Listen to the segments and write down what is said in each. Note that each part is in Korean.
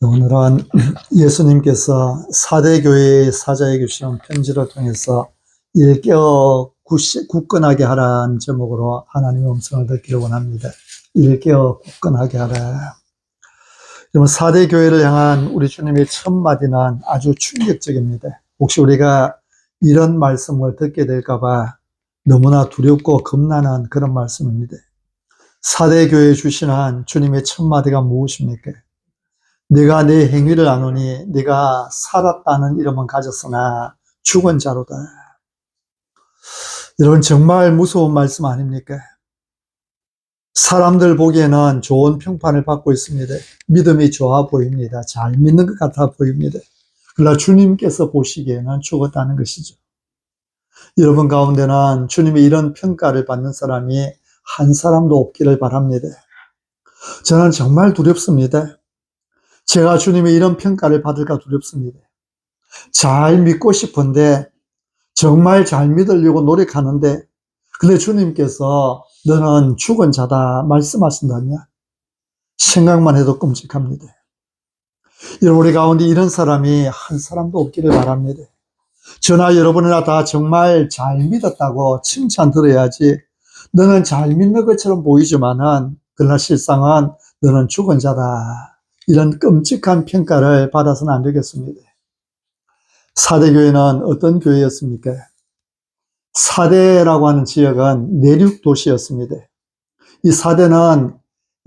오늘은 예수님께서 사대교회의 사자에게 주신 편지를 통해서 일깨어 굳건하게 하라는 제목으로 하나님의 음성을 듣기를 원합니다. 일깨어 굳건하게 하라. 여러분, 사대교회를 향한 우리 주님의 첫 마디는 아주 충격적입니다. 혹시 우리가 이런 말씀을 듣게 될까봐 너무나 두렵고 겁나는 그런 말씀입니다. 사대교회에 주시는 주님의 첫 마디가 무엇입니까? 내가 내 행위를 아노니 네가 살았다는 이름은 가졌으나 죽은 자로다. 여러분, 정말 무서운 말씀 아닙니까? 사람들 보기에는 좋은 평판을 받고 있습니다. 믿음이 좋아 보입니다. 잘 믿는 것 같아 보입니다. 그러나 주님께서 보시기에는 죽었다는 것이죠. 여러분 가운데는 주님이 이런 평가를 받는 사람이 한 사람도 없기를 바랍니다. 저는 정말 두렵습니다. 제가 주님의 이런 평가를 받을까 두렵습니다. 잘 믿고 싶은데, 정말 잘 믿으려고 노력하는데, 근데 주님께서 너는 죽은 자다 말씀하신다면 생각만 해도 끔찍합니다. 여러분, 우리 가운데 이런 사람이 한 사람도 없기를 바랍니다. 저나 여러분이나 다 정말 잘 믿었다고 칭찬 들어야지, 너는 잘 믿는 것처럼 보이지만은 그러나 실상은 너는 죽은 자다, 이런 끔찍한 평가를 받아서는 안 되겠습니다. 사대교회는 어떤 교회였습니까? 사대라고 하는 지역은 내륙 도시였습니다. 이 사대는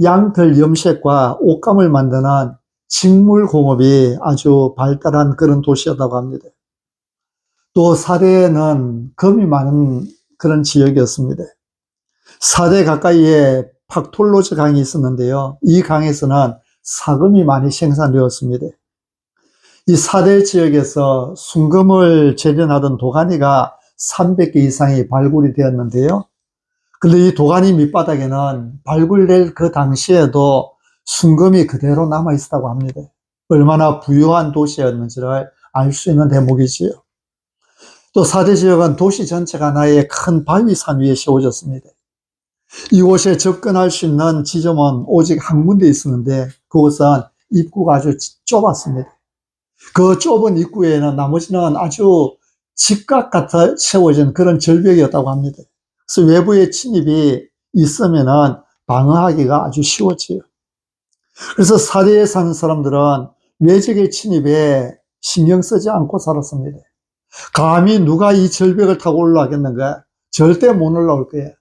양털 염색과 옷감을 만드는 직물 공업이 아주 발달한 그런 도시였다고 합니다. 또 사대는 금이 많은 그런 지역이었습니다. 사대 가까이에 팍톨로즈 강이 있었는데요. 이 강에서는 사금이 많이 생산되었습니다. 이 사대 지역에서 순금을 재련하던 도가니가 300개 이상이 발굴이 되었는데요. 그런데 이 도가니 밑바닥에는 발굴될 그 당시에도 순금이 그대로 남아 있었다고 합니다. 얼마나 부유한 도시였는지를 알 수 있는 대목이지요. 또 사대 지역은 도시 전체가 하나의 큰 바위산 위에 세워졌습니다. 이곳에 접근할 수 있는 지점은 오직 한 군데 있었는데 그곳은 입구가 아주 좁았습니다. 그 좁은 입구에는 나머지는 아주 직각같이 세워진 그런 절벽이었다고 합니다. 그래서 외부의 침입이 있으면은 방어하기가 아주 쉬웠지요. 그래서 사대에 사는 사람들은 외적의 침입에 신경 쓰지 않고 살았습니다. 감히 누가 이 절벽을 타고 올라가겠는가? 절대 못 올라올 거예요.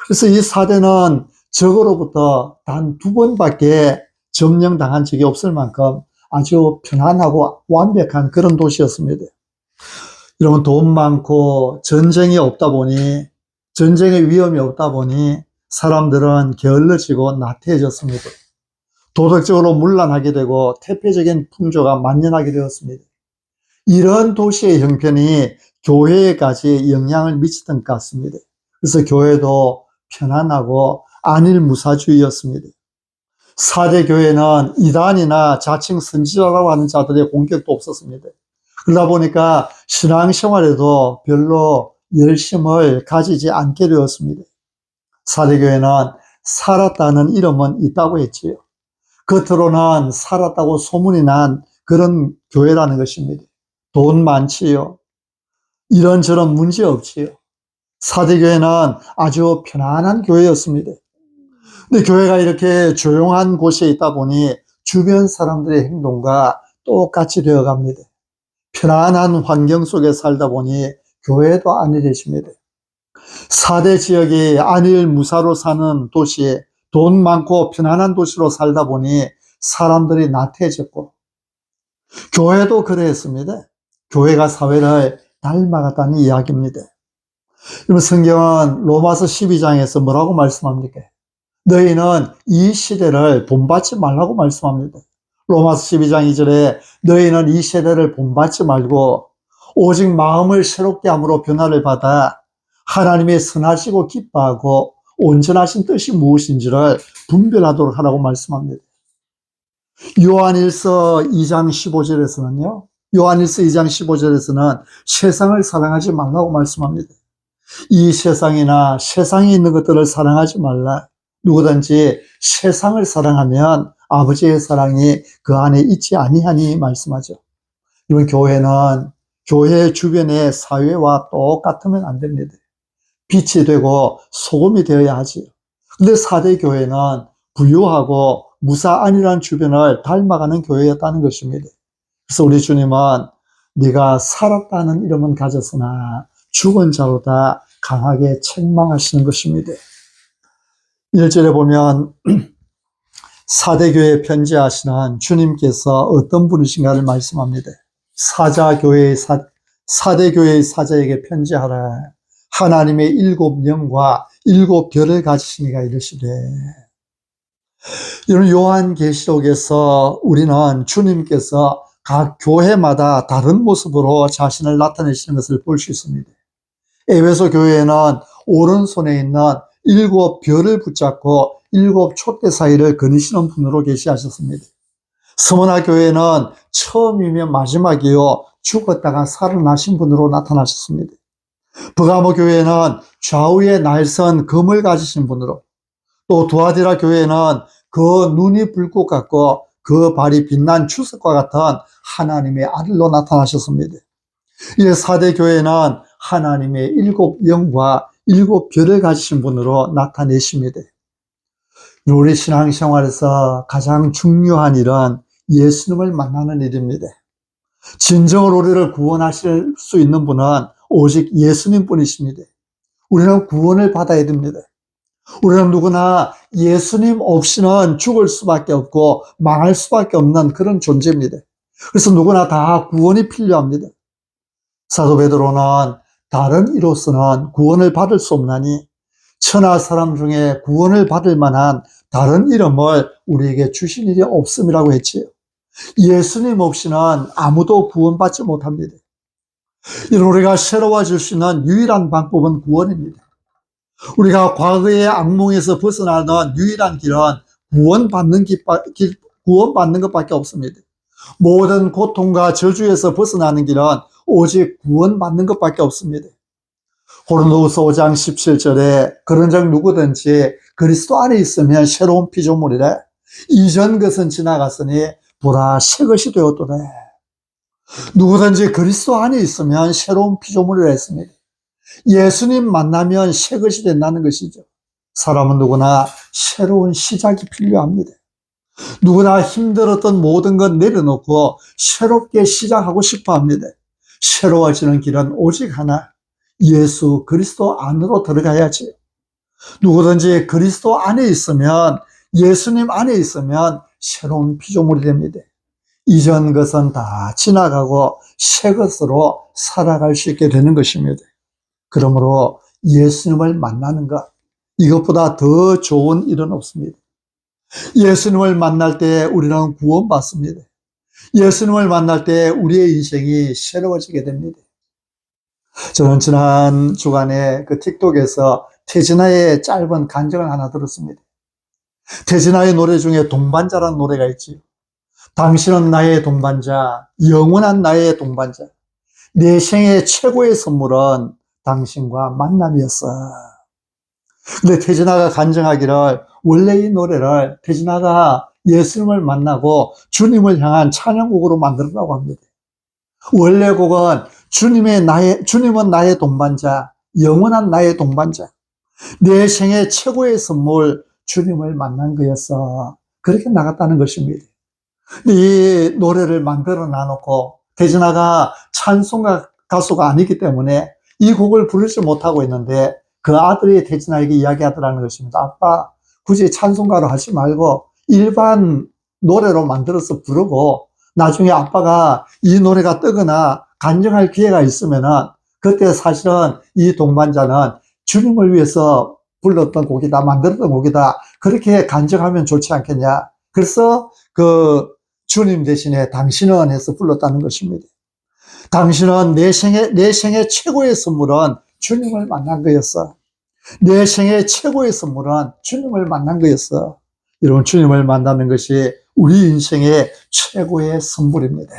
그래서 이 사대는 적으로부터 단 2번밖에 점령당한 적이 없을 만큼 아주 편안하고 완벽한 그런 도시였습니다. 여러분, 돈 많고 전쟁이 없다 보니, 전쟁의 위험이 없다 보니 사람들은 게을러지고 나태해졌습니다. 도덕적으로 문란하게 되고 태폐적인 풍조가 만연하게 되었습니다. 이런 도시의 형편이 교회에까지 영향을 미치던 것 같습니다. 그래서 교회도 편안하고 안일무사주의였습니다. 사대 교회는 이단이나 자칭 선지자라고 하는 자들의 공격도 없었습니다. 그러다 보니까 신앙생활에도 별로 열심을 가지지 않게 되었습니다. 사대 교회는 살았다는 이름은 있다고 했지요. 겉으로는 살았다고 소문이 난 그런 교회라는 것입니다. 돈 많지요. 이런저런 문제 없지요. 사대교회는 아주 편안한 교회였습니다. 근데 교회가 이렇게 조용한 곳에 있다 보니 주변 사람들의 행동과 똑같이 되어갑니다. 편안한 환경 속에 살다 보니 교회도 안일해집니다. 사대 지역이 안일무사로 사는 도시, 돈 많고 편안한 도시로 살다 보니 사람들이 나태해졌고, 교회도 그랬습니다. 교회가 사회를 닮아갔다는 이야기입니다. 여러분, 성경은 로마서 12장에서 뭐라고 말씀합니까? 너희는 이 시대를 본받지 말라고 말씀합니다. 로마서 12장 2절에 너희는 이 세대를 본받지 말고 오직 마음을 새롭게 함으로 변화를 받아 하나님의 선하시고 기뻐하고 온전하신 뜻이 무엇인지를 분별하도록 하라고 말씀합니다. 요한일서 2장 15절에서는요, 요한일서 2장 15절에서는 세상을 사랑하지 말라고 말씀합니다. 이 세상이나 세상에 있는 것들을 사랑하지 말라. 누구든지 세상을 사랑하면 아버지의 사랑이 그 안에 있지 아니하니 말씀하죠. 이번 교회는 교회 주변의 사회와 똑같으면 안 됩니다. 빛이 되고 소금이 되어야 하지요. 근데 4대 교회는 부유하고 무사안일한 주변을 닮아가는 교회였다는 것입니다. 그래서 우리 주님은 네가 살았다는 이름은 가졌으나 죽은 자로다 강하게 책망하시는 것입니다. 1절에 보면 4대 교회에 편지하시는 주님께서 어떤 분이신가를 말씀합니다. 4대 교회의 사자에게 편지하라. 하나님의 7영과 7별을 가지시니가 이르시되. 이런 요한계시록에서 우리는 주님께서 각 교회마다 다른 모습으로 자신을 나타내시는 것을 볼 수 있습니다. 에베소 교회는 오른손에 있는 7별을 붙잡고 7 촛대 사이를 거니시는 분으로 계시하셨습니다. 스무나 교회는 처음이며 마지막이요 죽었다가 살아나신 분으로 나타나셨습니다. 버가모 교회는 좌우에 날선 검을 가지신 분으로, 또 두아디라 교회는 그 눈이 불꽃 같고 그 발이 빛난 주석과 같은 하나님의 아들로 나타나셨습니다. 이제 4대 교회는 하나님의 7영과 7별을 가지신 분으로 나타내십니다. 우리 신앙생활에서 가장 중요한 일은 예수님을 만나는 일입니다. 진정으로 우리를 구원하실 수 있는 분은 오직 예수님 뿐이십니다. 우리는 구원을 받아야 됩니다. 우리는 누구나 예수님 없이는 죽을 수밖에 없고 망할 수밖에 없는 그런 존재입니다. 그래서 누구나 다 구원이 필요합니다. 사도 베드로는 다른 이로서는 구원을 받을 수 없나니 천하 사람 중에 구원을 받을 만한 다른 이름을 우리에게 주신 일이 없음이라고 했지요. 예수님 없이는 아무도 구원받지 못합니다. 이런 우리가 새로워질 수 있는 유일한 방법은 구원입니다. 우리가 과거의 악몽에서 벗어나는 유일한 길은 구원받는 것밖에 없습니다. 모든 고통과 저주에서 벗어나는 길은 오직 구원받는 것밖에 없습니다. 고린도후서 5장 17절에 그런즉 누구든지 그리스도 안에 있으면 새로운 피조물이래. 이전 것은 지나갔으니 보라 새 것이 되었도다. 누구든지 그리스도 안에 있으면 새로운 피조물이라 했습니다. 예수님 만나면 새 것이 된다는 것이죠. 사람은 누구나 새로운 시작이 필요합니다. 누구나 힘들었던 모든 것 내려놓고 새롭게 시작하고 싶어 합니다. 새로워지는 길은 오직 하나, 예수 그리스도 안으로 들어가야지. 누구든지 그리스도 안에 있으면, 예수님 안에 있으면 새로운 피조물이 됩니다. 이전 것은 다 지나가고 새 것으로 살아갈 수 있게 되는 것입니다. 그러므로 예수님을 만나는 것, 이것보다 더 좋은 일은 없습니다. 예수님을 만날 때 우리는 구원받습니다. 예수님을 만날 때 우리의 인생이 새로워지게 됩니다. 저는 지난 주간에 그 틱톡에서 태진아의 짧은 간증을 하나 들었습니다. 태진아의 노래 중에 동반자라는 노래가 있지요. 당신은 나의 동반자, 영원한 나의 동반자. 내 생의 최고의 선물은 당신과 만남이었어. 근데 태진아가 간증하기를 원래 이 노래를 태진아가 예수님을 만나고 주님을 향한 찬양곡으로 만들었다고 합니다. 원래 곡은 주님은 나의 동반자, 영원한 나의 동반자. 내 생의 최고의 선물, 주님을 만난 거였어. 그렇게 나갔다는 것입니다. 이 노래를 만들어 놔놓고 태진아가 찬송가 가수가 아니기 때문에 이 곡을 부르지 못하고 있는데 그 아들이 태진아에게 이야기하더라는 것입니다. 아빠, 굳이 찬송가로 하지 말고 일반 노래로 만들어서 부르고 나중에 아빠가 이 노래가 뜨거나 간증할 기회가 있으면은 그때 사실은 이 동반자는 주님을 위해서 불렀던 곡이다, 만들었던 곡이다. 그렇게 간증하면 좋지 않겠냐. 그래서 그 주님 대신에 당신은 해서 불렀다는 것입니다. 당신은 내 생의 최고의 선물은 주님을 만난 거였어. 내 생의 최고의 선물은 주님을 만난 거였어. 여러분, 주님을 만나는 것이 우리 인생의 최고의 선물입니다.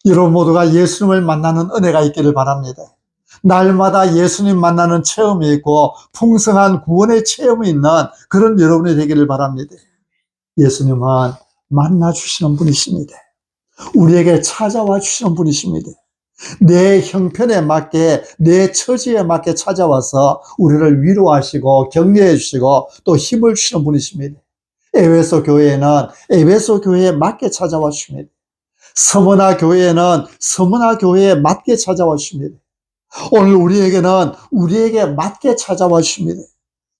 여러분 모두가 예수님을 만나는 은혜가 있기를 바랍니다. 날마다 예수님 만나는 체험이 있고 풍성한 구원의 체험이 있는 그런 여러분이 되기를 바랍니다. 예수님은 만나 주시는 분이십니다. 우리에게 찾아와 주시는 분이십니다. 내 형편에 맞게, 내 처지에 맞게 찾아와서 우리를 위로하시고 격려해 주시고 또 힘을 주시는 분이십니다. 에베소 교회에는 에베소 교회에 맞게 찾아와 주십니다. 서머나 교회에는 서머나 교회에 맞게 찾아와 주십니다. 오늘 우리에게는 우리에게 맞게 찾아와 주십니다.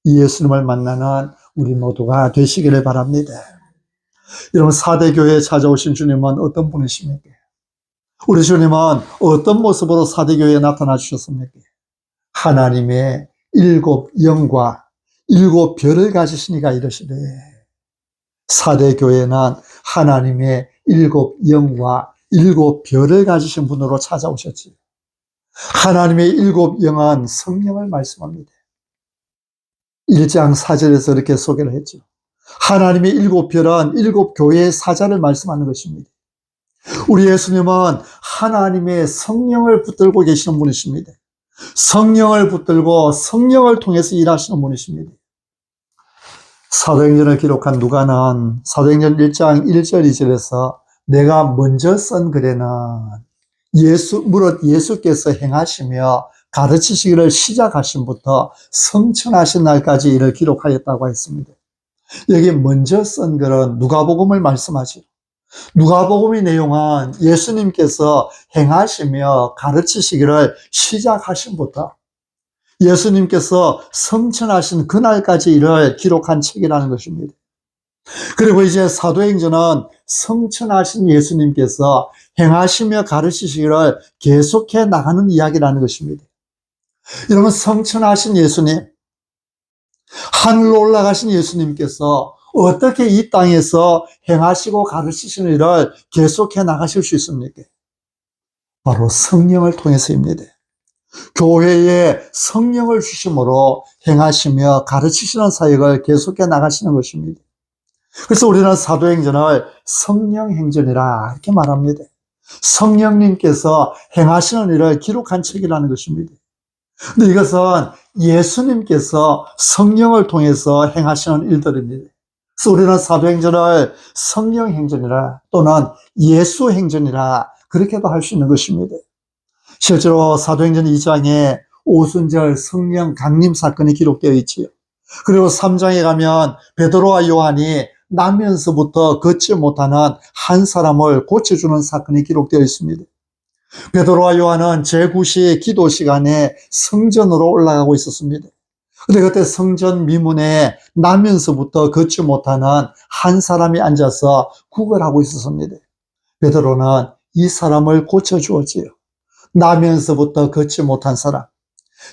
이 예수님을 만나는 우리 모두가 되시기를 바랍니다. 여러분, 4대 교회에 찾아오신 주님은 어떤 분이십니까? 우리 주님은 어떤 모습으로 4대 교회에 나타나 주셨습니까? 하나님의 7 영과 7 별을 가지시니가 이르시되, 4대 교회는 하나님의 7 영과 7 별을 가지신 분으로 찾아오셨지. 하나님의 7 영은 성령을 말씀합니다. 1장 4절에서 이렇게 소개를 했죠. 하나님의 7 별은 7 교회의 사자를 말씀하는 것입니다. 우리 예수님은 하나님의 성령을 붙들고 계시는 분이십니다. 성령을 붙들고 성령을 통해서 일하시는 분이십니다. 사도행전을 기록한 누가는 사도행전 1장 1절 2절에서 내가 먼저 쓴 글에는 무릇 예수께서 행하시며 가르치시기를 시작하신부터 성천하신 날까지 이를 기록하였다고 했습니다. 여기 먼저 쓴 글은 누가복음을 말씀하죠. 누가복음의 내용은 예수님께서 행하시며 가르치시기를 시작하신부터 예수님께서 성천하신 그날까지 이를 기록한 책이라는 것입니다. 그리고 이제 사도행전은 성천하신 예수님께서 행하시며 가르치시기를 계속해 나가는 이야기라는 것입니다. 여러분, 성천하신 예수님, 하늘로 올라가신 예수님께서 어떻게 이 땅에서 행하시고 가르치시는 일을 계속해 나가실 수 있습니까? 바로 성령을 통해서입니다. 교회에 성령을 주심으로 행하시며 가르치시는 사역을 계속해 나가시는 것입니다. 그래서 우리는 사도행전을 성령행전이라 이렇게 말합니다. 성령님께서 행하시는 일을 기록한 책이라는 것입니다. 근데 이것은 예수님께서 성령을 통해서 행하시는 일들입니다. 그래서 우리는 사도행전을 성령행전이라 또는 예수행전이라 그렇게도 할 수 있는 것입니다. 실제로 사도행전 2장에 오순절 성령 강림 사건이 기록되어 있지요. 그리고 3장에 가면 베드로와 요한이 나면서부터 걷지 못하는 한 사람을 고쳐주는 사건이 기록되어 있습니다. 베드로와 요한은 제9시 기도 시간에 성전으로 올라가고 있었습니다. 근데 그때 성전 미문에 나면서부터 걷지 못하는 한 사람이 앉아서 구걸하고 있었습니다. 베드로는 이 사람을 고쳐주었지요. 나면서부터 걷지 못한 사람,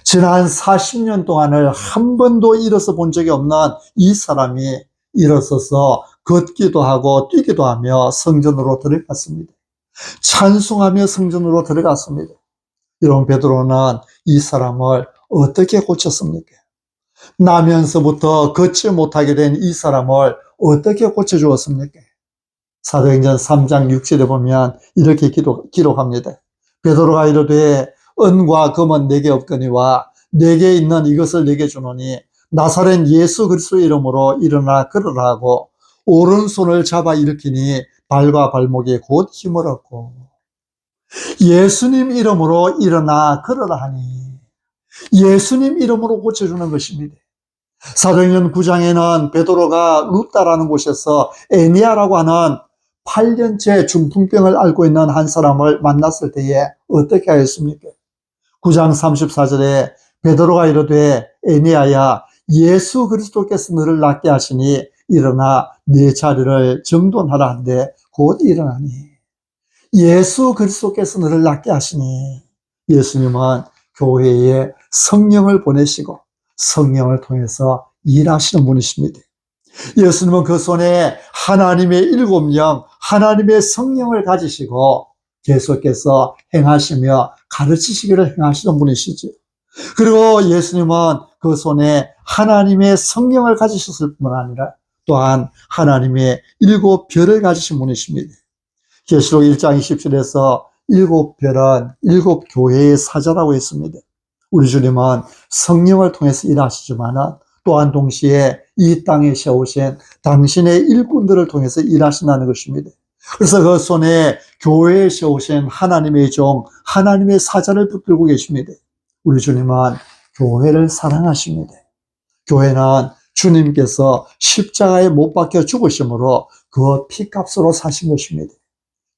지난 40년 동안을 한 번도 일어서 본 적이 없는 이 사람이 일어서서 걷기도 하고 뛰기도 하며 성전으로 들어갔습니다. 찬송하며 성전으로 들어갔습니다. 여러분, 베드로는 이 사람을 어떻게 고쳤습니까? 나면서부터 걷지 못하게 된 이 사람을 어떻게 고쳐주었습니까? 사도행전 3장 6절에 보면 이렇게 기록합니다. 베드로가 이르되 은과 금은 내게 없거니와 내게 있는 이것을 내게 주노니 나사렛 예수 그리스도의 이름으로 일어나 걸으라 하고 오른손을 잡아 일으키니 발과 발목에 곧 힘을 얻고, 예수님 이름으로 일어나 걸으라 하니 예수님 이름으로 고쳐주는 것입니다. 사도행전 9장에는 베드로가 루다라는 곳에서 에니아라고 하는 8년째 중풍병을 앓고 있는 한 사람을 만났을 때에 어떻게 하였습니까? 9장 34절에 베드로가 이르되 에니아야, 예수 그리스도께서 너를 낫게 하시니 일어나 네 자리를 정돈하라 한데 곧 일어나니, 예수 그리스도께서 너를 낫게 하시니, 예수님은 교회에 성령을 보내시고 성령을 통해서 일하시는 분이십니다. 예수님은 그 손에 하나님의 7 영, 하나님의 성령을 가지시고 계속해서 행하시며 가르치시기를 행하시는 분이시죠. 그리고 예수님은 그 손에 하나님의 성령을 가지셨을 뿐만 아니라 또한 하나님의 7 별을 가지신 분이십니다. 계시록 1장 20절에서 7 별은 7 교회의 사자라고 했습니다. 우리 주님은 성령을 통해서 일하시지만 또한 동시에 이 땅에 세우신 당신의 일꾼들을 통해서 일하신다는 것입니다. 그래서 그 손에 교회에 세우신 하나님의 종, 하나님의 사자를 붙들고 계십니다. 우리 주님은 교회를 사랑하십니다. 교회는 주님께서 십자가에 못 박혀 죽으심으로 그 피값으로 사신 것입니다.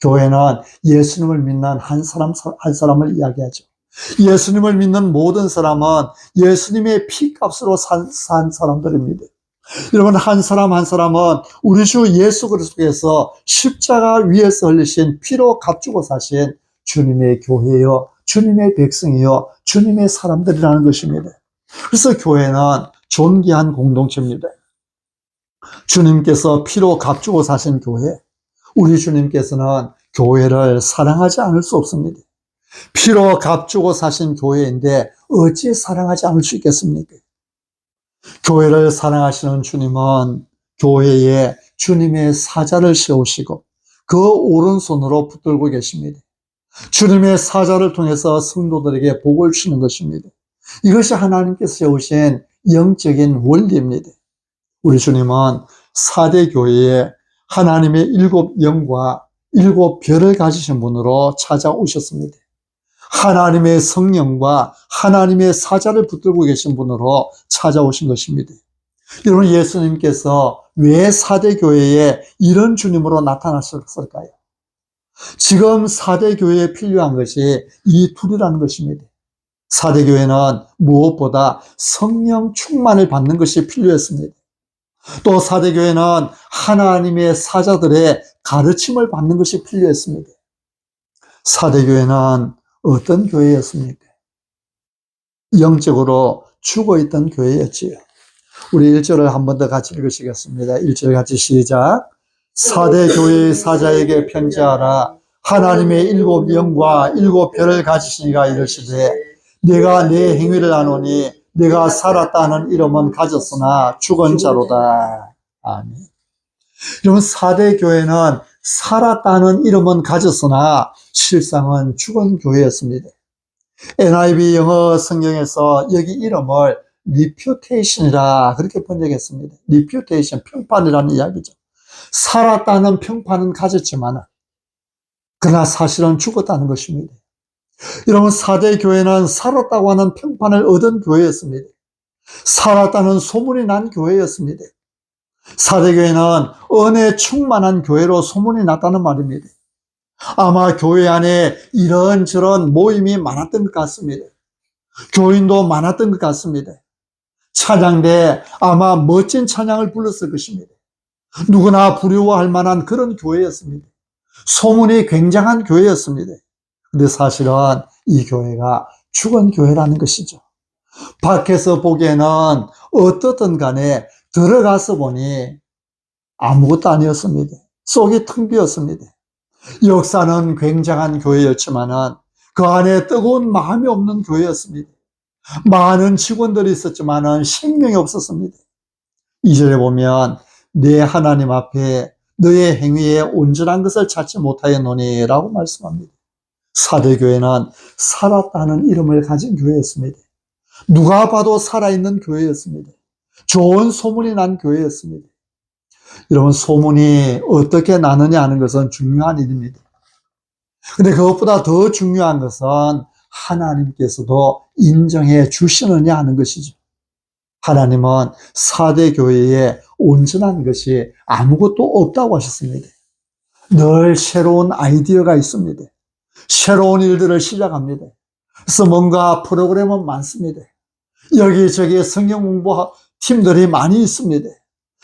교회는 예수님을 믿는 한 사람을 이야기하죠. 예수님을 믿는 모든 사람은 예수님의 피값으로 산 사람들입니다. 여러분, 한 사람 한 사람은 우리 주 예수 그리스도께서 십자가 위에서 흘리신 피로 값주고 사신 주님의 교회요, 주님의 백성이요, 주님의 사람들이라는 것입니다. 그래서 교회는 존귀한 공동체입니다. 주님께서 피로 값주고 사신 교회, 우리 주님께서는 교회를 사랑하지 않을 수 없습니다. 피로 값주고 사신 교회인데 어찌 사랑하지 않을 수 있겠습니까? 교회를 사랑하시는 주님은 교회에 주님의 사자를 세우시고 그 오른손으로 붙들고 계십니다. 주님의 사자를 통해서 성도들에게 복을 주는 것입니다. 이것이 하나님께서 세우신 영적인 원리입니다. 우리 주님은 4대 교회에 하나님의 7영과 7별을 가지신 분으로 찾아오셨습니다. 하나님의 성령과 하나님의 사자를 붙들고 계신 분으로 찾아오신 것입니다. 여러분, 예수님께서 왜 4대 교회에 이런 주님으로 나타나셨을까요? 지금 4대 교회에 필요한 것이 이 둘이라는 것입니다. 4대 교회는 무엇보다 성령 충만을 받는 것이 필요했습니다. 또 4대 교회는 하나님의 사자들의 가르침을 받는 것이 필요했습니다. 4대 교회는 어떤 교회였습니까? 영적으로 죽어있던 교회였지요. 우리 1절을 한 번 더 같이 읽으시겠습니다. 1절 같이 시작. 4대 교회의 사자에게 편지하라. 하나님의 7영과 7별을 가지시니가 이르시되 내가 내 행위를 아노니 내가 살았다는 이름은 가졌으나 죽은 자로다. 아멘. 여러분, 4대 교회는 살았다는 이름은 가졌으나 실상은 죽은 교회였습니다. NIV 영어 성경에서 여기 이름을 reputation이라 그렇게 번역했습니다. reputation, 평판이라는 이야기죠. 살았다는 평판은 가졌지만 그러나 사실은 죽었다는 것입니다. 여러분, 4대 교회는 살았다고 하는 평판을 얻은 교회였습니다. 살았다는 소문이 난 교회였습니다. 4대 교회는 은혜 충만한 교회로 소문이 났다는 말입니다. 아마 교회 안에 이런저런 모임이 많았던 것 같습니다. 교인도 많았던 것 같습니다. 찬양대 아마 멋진 찬양을 불렀을 것입니다. 누구나 부러워할 만한 그런 교회였습니다. 소문이 굉장한 교회였습니다. 근데 사실은 이 교회가 죽은 교회라는 것이죠. 밖에서 보기에는 어떻든 간에 들어가서 보니 아무것도 아니었습니다. 속이 텅 비었습니다. 역사는 굉장한 교회였지만은 그 안에 뜨거운 마음이 없는 교회였습니다. 많은 직원들이 있었지만은 생명이 없었습니다. 2절에 보면 내 하나님 앞에 너의 행위에 온전한 것을 찾지 못하였노니 라고 말씀합니다. 4대 교회는 살았다는 이름을 가진 교회였습니다. 누가 봐도 살아있는 교회였습니다. 좋은 소문이 난 교회였습니다. 여러분, 소문이 어떻게 나느냐 하는 것은 중요한 일입니다. 근데 그것보다 더 중요한 것은 하나님께서도 인정해 주시느냐 하는 것이죠. 하나님은 4대 교회에 온전한 것이 아무것도 없다고 하셨습니다. 늘 새로운 아이디어가 있습니다. 새로운 일들을 시작합니다. 그래서 뭔가 프로그램은 많습니다. 여기저기 성경 공부 팀들이 많이 있습니다.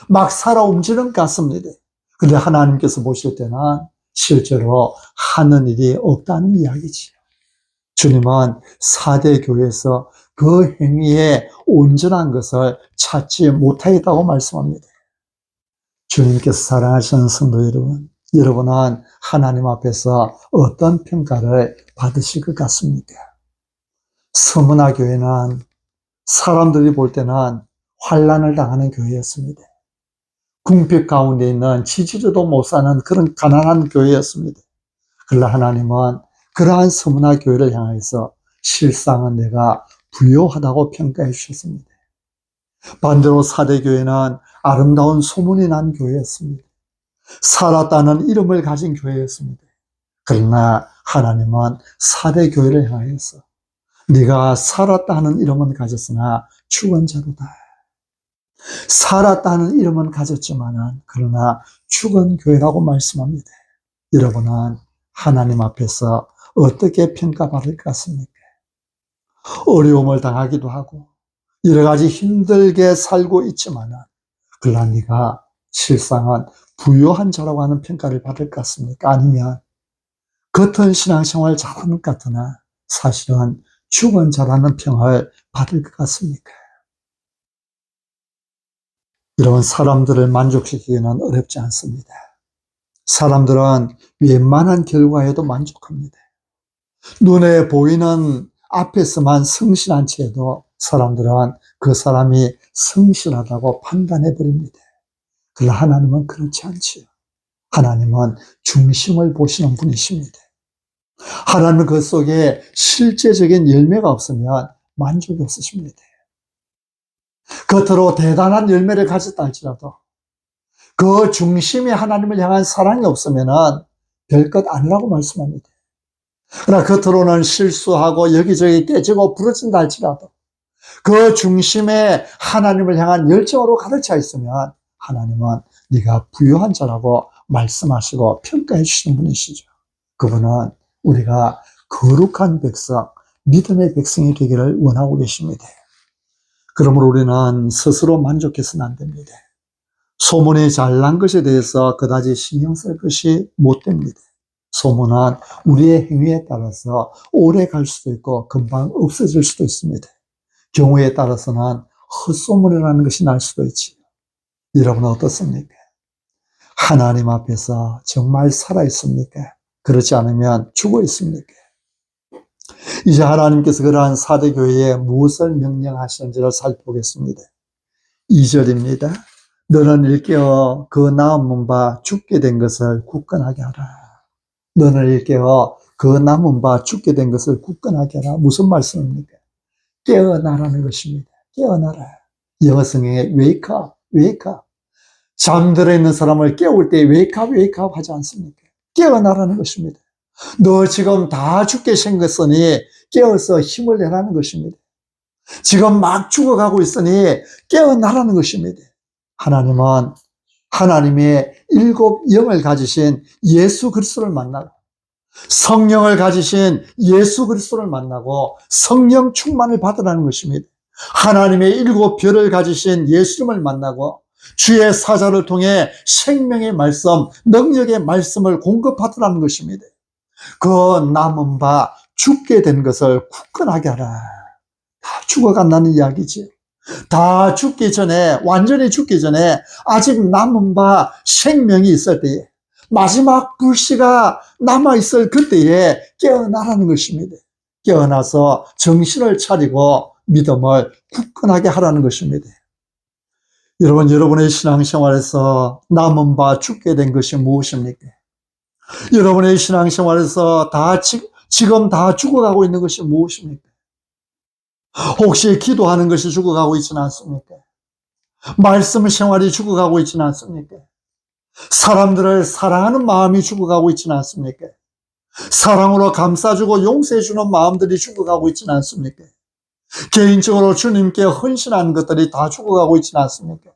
막 살아 움직이는 것 같습니다. 근데 하나님께서 보실 때는 실제로 하는 일이 없다는 이야기지요. 주님은 4대 교회에서 그 행위에 온전한 것을 찾지 못하겠다고 말씀합니다. 주님께서 사랑하시는 성도 여러분, 여러분은 하나님 앞에서 어떤 평가를 받으실 것 같습니까? 서문화 교회는 사람들이 볼 때는 환난을 당하는 교회였습니다. 궁핍 가운데 있는 지지리도 못 사는 그런 가난한 교회였습니다. 그러나 하나님은 그러한 서문화 교회를 향해서 실상은 내가 부요하다고 평가해 주셨습니다. 반대로 사대교회는 아름다운 소문이 난 교회였습니다. 살았다는 이름을 가진 교회였습니다. 그러나 하나님은 사대교회를 향하여서 네가 살았다는 이름은 가졌으나 죽은 자로다. 살았다는 이름은 가졌지만 그러나 죽은 교회라고 말씀합니다. 여러분은 하나님 앞에서 어떻게 평가받을 것 같습니까? 어려움을 당하기도 하고 여러 가지 힘들게 살고 있지만 그러나 네가 실상은 부유한 자라고 하는 평가를 받을 것 같습니까? 아니면 겉은 신앙생활 잘하는 것 같으나 사실은 죽은 자라는 평을 받을 것 같습니까? 이런 사람들을 만족시키기는 어렵지 않습니다. 사람들은 웬만한 결과에도 만족합니다. 눈에 보이는 앞에서만 성실한 채도 사람들은 그 사람이 성실하다고 판단해 버립니다. 그러나 하나님은 그렇지 않지요. 하나님은 중심을 보시는 분이십니다. 하나님은 그 속에 실제적인 열매가 없으면 만족이 없으십니다. 겉으로 대단한 열매를 가졌다 할지라도 그 중심에 하나님을 향한 사랑이 없으면 별것 아니라고 말씀합니다. 그러나 겉으로는 실수하고 여기저기 깨지고 부러진다 할지라도 그 중심에 하나님을 향한 열정으로 가득 차 있으면 하나님은 네가 부유한 자라고 말씀하시고 평가해 주시는 분이시죠. 그분은 우리가 거룩한 백성, 믿음의 백성이 되기를 원하고 계십니다. 그러므로 우리는 스스로 만족해서는 안 됩니다. 소문이 잘난 것에 대해서 그다지 신경 쓸 것이 못 됩니다. 소문은 우리의 행위에 따라서 오래 갈 수도 있고 금방 없어질 수도 있습니다. 경우에 따라서는 헛소문이라는 것이 날 수도 있지요. 여러분은 어떻습니까? 하나님 앞에서 정말 살아있습니까? 그렇지 않으면 죽어 있습니까? 이제 하나님께서 그러한 사대교회에 무엇을 명령하시는지를 살펴보겠습니다. 2절입니다. 너는 일깨어 그 남은 바 죽게 된 것을 굳건하게 하라. 너는 일깨어 그 남은 바 죽게 된 것을 굳건하게 하라. 무슨 말씀입니까? 깨어나라는 것입니다. 깨어나라. 영어 성경에 wake up, wake up. 잠들어 있는 사람을 깨울 때 wake up, wake up 하지 않습니까? 깨어나라는 것입니다. 너 지금 다 죽게 생겼으니 깨어서 힘을 내라는 것입니다. 지금 막 죽어가고 있으니 깨어나라는 것입니다. 하나님은 하나님의 7 영을 가지신 예수 그리스도를 만나고 성령을 가지신 예수 그리스도를 만나고 성령 충만을 받으라는 것입니다. 하나님의 7 별을 가지신 예수님을 만나고 주의 사자를 통해 생명의 말씀, 능력의 말씀을 공급받으라는 것입니다. 그 남은 바 죽게 된 것을 굳건하게 하라. 다 죽어간다는 이야기지. 다 죽기 전에, 완전히 죽기 전에 아직 남은 바 생명이 있을 때에, 마지막 불씨가 남아있을 그때에 깨어나라는 것입니다. 깨어나서 정신을 차리고 믿음을 굳건하게 하라는 것입니다. 여러분, 여러분의 신앙생활에서 남은 바 죽게 된 것이 무엇입니까? 여러분의 신앙생활에서 지금 다 죽어가고 있는 것이 무엇입니까? 혹시 기도하는 것이 죽어가고 있지는 않습니까? 말씀 생활이 죽어가고 있지는 않습니까? 사람들을 사랑하는 마음이 죽어가고 있지는 않습니까? 사랑으로 감싸주고 용서해주는 마음들이 죽어가고 있지는 않습니까? 개인적으로 주님께 헌신하는 것들이 다 죽어가고 있지는 않습니까?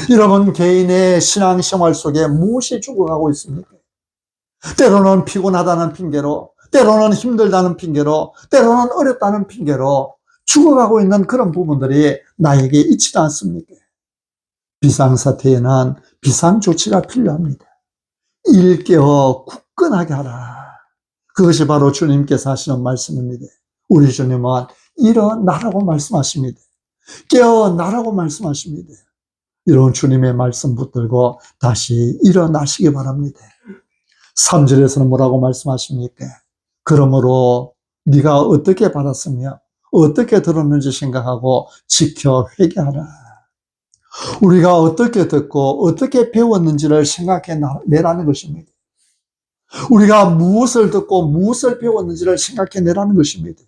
여러분, 개인의 신앙생활 속에 무엇이 죽어가고 있습니까? 때로는 피곤하다는 핑계로, 때로는 힘들다는 핑계로, 때로는 어렵다는 핑계로 죽어가고 있는 그런 부분들이 나에게 있지도 않습니까? 비상사태에는 비상조치가 필요합니다. 일깨어 굳건하게 하라. 그것이 바로 주님께서 하시는 말씀입니다. 우리 주님은 일어나라고 말씀하십니다. 깨어나라고 말씀하십니다. 이런 주님의 말씀 붙들고 다시 일어나시기 바랍니다. 3절에서는 뭐라고 말씀하십니까? 그러므로 네가 어떻게 받았으며 어떻게 들었는지 생각하고 지켜 회개하라. 우리가 어떻게 듣고 어떻게 배웠는지를 생각해 내라는 것입니다. 우리가 무엇을 듣고 무엇을 배웠는지를 생각해 내라는 것입니다.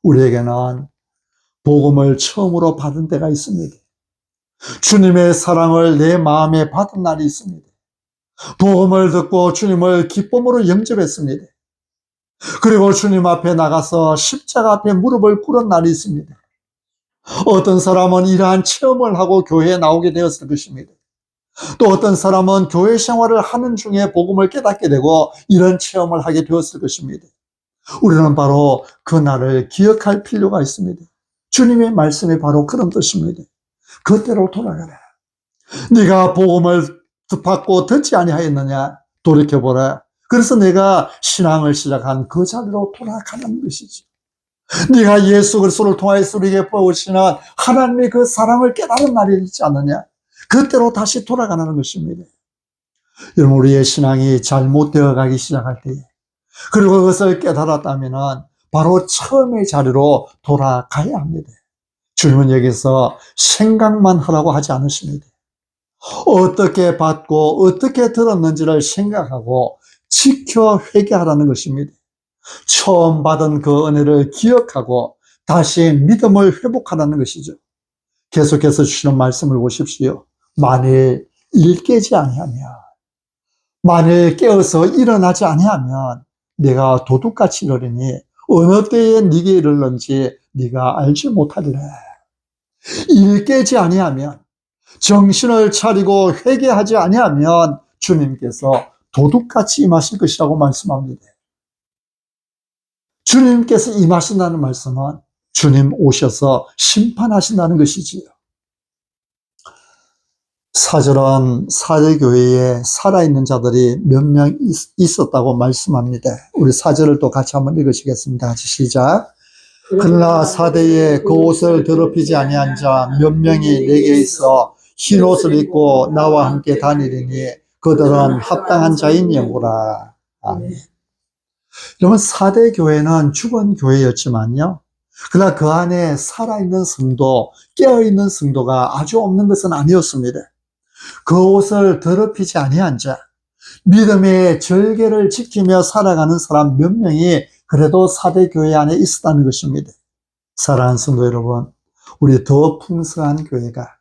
우리에게는 복음을 처음으로 받은 때가 있습니다. 주님의 사랑을 내 마음에 받은 날이 있습니다. 복음을 듣고 주님을 기쁨으로 영접했습니다. 그리고 주님 앞에 나가서 십자가 앞에 무릎을 꿇은 날이 있습니다. 어떤 사람은 이러한 체험을 하고 교회에 나오게 되었을 것입니다. 또 어떤 사람은 교회 생활을 하는 중에 복음을 깨닫게 되고 이런 체험을 하게 되었을 것입니다. 우리는 바로 그 날을 기억할 필요가 있습니다. 주님의 말씀이 바로 그런 뜻입니다. 그때로 돌아가라. 네가 복음을 받고 듣지 아니하였느냐? 돌이켜보라. 그래서 내가 신앙을 시작한 그 자리로 돌아가는 것이지. 네가 예수 그리스도를 통하여서 우리에게 보여주시는 하나님의 그 사랑을 깨달은 날이 있지 않느냐? 그때로 다시 돌아가는 것입니다. 여러분, 우리의 신앙이 잘못되어 가기 시작할 때에, 그리고 그것을 깨달았다면 바로 처음의 자리로 돌아가야 합니다. 주님은 여기서 생각만 하라고 하지 않으십니다. 어떻게 받고 어떻게 들었는지를 생각하고 지켜 회개하라는 것입니다. 처음 받은 그 은혜를 기억하고 다시 믿음을 회복하라는 것이죠. 계속해서 주시는 말씀을 보십시오. 만일 일 깨지 아니하면, 만일 깨어서 일어나지 아니하면 내가 도둑같이 이르리니 어느 때에 네게 이르는지 네가 알지 못하리라. 일 깨지 아니하면, 정신을 차리고 회개하지 아니하면 주님께서 도둑같이 임하실 것이라고 말씀합니다. 주님께서 임하신다는 말씀은 주님 오셔서 심판하신다는 것이지요. 사절은 사대교회에 살아있는 자들이 몇 명 있었다고 말씀합니다. 우리 사절을 또 같이 한번 읽으시겠습니다. 같이 시작. 그러나 사대에 그 옷을 더럽히지 아니한 자 몇 명이 내게 있어 흰 옷을 입고 나와 함께 다니리니 그들은 합당한 자인 영구라. 아멘. 여러분, 사대 교회는 죽은 교회였지만요, 그러나 그 안에 살아있는 성도, 깨어있는 성도가 아주 없는 것은 아니었습니다. 그 옷을 더럽히지 아니한 자, 믿음의 절개를 지키며 살아가는 사람 몇 명이 그래도 사대 교회 안에 있었다는 것입니다. 사랑하는 성도 여러분, 우리 더 풍성한 교회가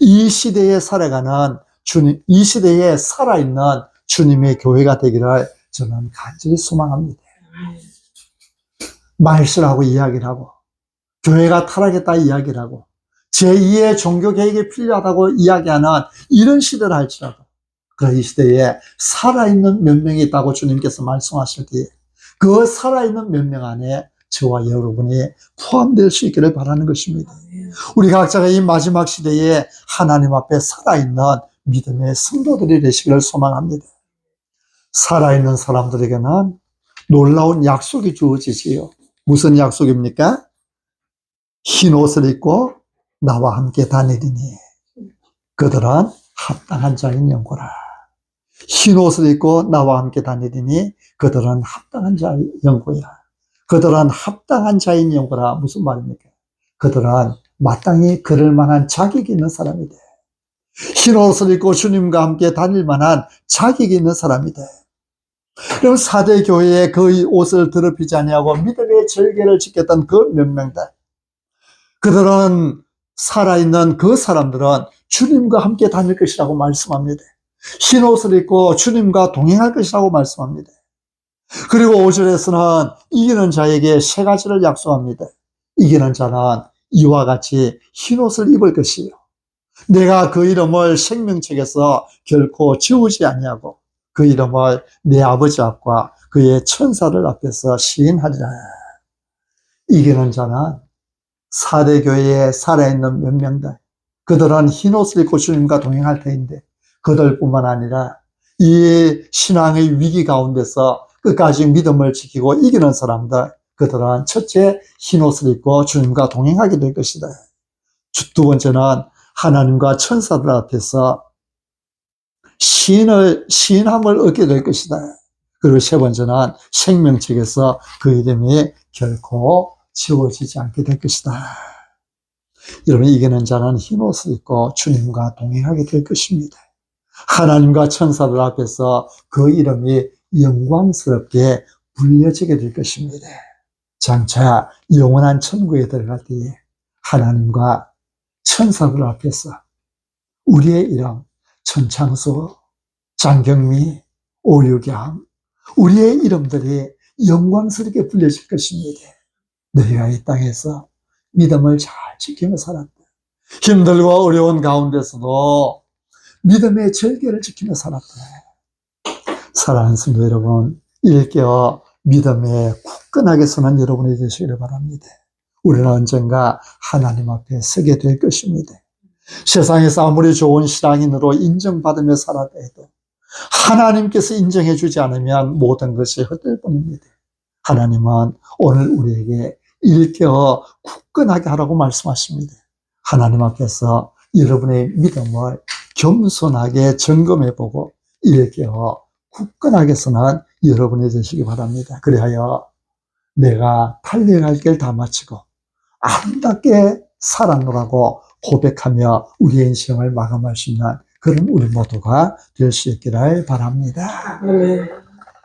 이 시대에 살아가는 주님, 이 시대에 살아있는 주님의 교회가 되기를 저는 간절히 소망합니다. 말씀하고 이야기를 하고, 교회가 타락했다 이야기를 하고, 제2의 종교개혁이 필요하다고 이야기하는 이런 시대를 할지라도 그 이 시대에 살아있는 몇 명이 있다고 주님께서 말씀하실 때에 그 살아있는 몇 명 안에 저와 여러분이 포함될 수 있기를 바라는 것입니다. 우리 각자가 이 마지막 시대에 하나님 앞에 살아있는 믿음의 성도들이 되시기를 소망합니다. 살아있는 사람들에게는 놀라운 약속이 주어지지요. 무슨 약속입니까? 흰 옷을 입고 나와 함께 다니리니 그들은 합당한 자인 영고라. 흰 옷을 입고 나와 함께 다니리니 그들은 합당한 자인 영고야. 그들은 합당한 자인 영고라. 무슨 말입니까? 그들은 마땅히 그럴 만한 자격이 있는 사람이다. 흰 옷을 입고 주님과 함께 다닐 만한 자격이 있는 사람이다. 그럼 사대 교회에 그 옷을 더럽히지 아니하고 믿음의 절개를 지켰던 그 몇 명들, 그들은 살아있는 그 사람들은 주님과 함께 다닐 것이라고 말씀합니다. 흰 옷을 입고 주님과 동행할 것이라고 말씀합니다. 그리고 5절에서는 이기는 자에게 세 가지를 약속합니다. 이기는 자는 이와 같이 흰 옷을 입을 것이요, 내가 그 이름을 생명책에서 결코 지우지 아니하고 그 이름을 내 아버지 앞과 그의 천사들 앞에서 시인하리라. 이기는 자는 사대교회에 살아있는 몇 명들, 그들은 흰 옷을 입고 주님과 동행할 터인데 그들뿐만 아니라 이 신앙의 위기 가운데서 끝까지 믿음을 지키고 이기는 사람들, 그들은 첫째 흰 옷을 입고 주님과 동행하게 될 것이다. 두 번째는 하나님과 천사들 앞에서 시인함을 얻게 될 것이다. 그리고 세 번째는 생명책에서 그 이름이 결코 지워지지 않게 될 것이다. 여러분, 이기는 자는 흰 옷을 입고 주님과 동행하게 될 것입니다. 하나님과 천사들 앞에서 그 이름이 영광스럽게 불려지게 될 것입니다. 장차 영원한 천국에 들어갈 때에 하나님과 천사들 앞에서 우리의 이름 천창수, 장경미, 오유경, 우리의 이름들이 영광스럽게 불려질 것입니다. 너희가 이 땅에서 믿음을 잘 지키며 살았다. 힘들고 어려운 가운데서도 믿음의 절개를 지키며 살았다. 사랑하는 성도 여러분, 일깨어 믿음에 굳건하게 서는 여러분이 되시기를 바랍니다. 우리는 언젠가 하나님 앞에 서게 될 것입니다. 세상에서 아무리 좋은 신앙인으로 인정받으며 살아도 해도 하나님께서 인정해 주지 않으면 모든 것이 헛될 뿐입니다. 하나님은 오늘 우리에게 일깨어 굳건하게 하라고 말씀하십니다. 하나님 앞에서 여러분의 믿음을 겸손하게 점검해보고 일깨어 굳건하게 서는 여러분이 되시기 바랍니다. 그리하여 내가 달려갈 길 다 마치고 아름답게 살았노라고 고백하며 우리의 인생을 마감할 수 있는 그런 우리 모두가 될 수 있기를 바랍니다. 아멘.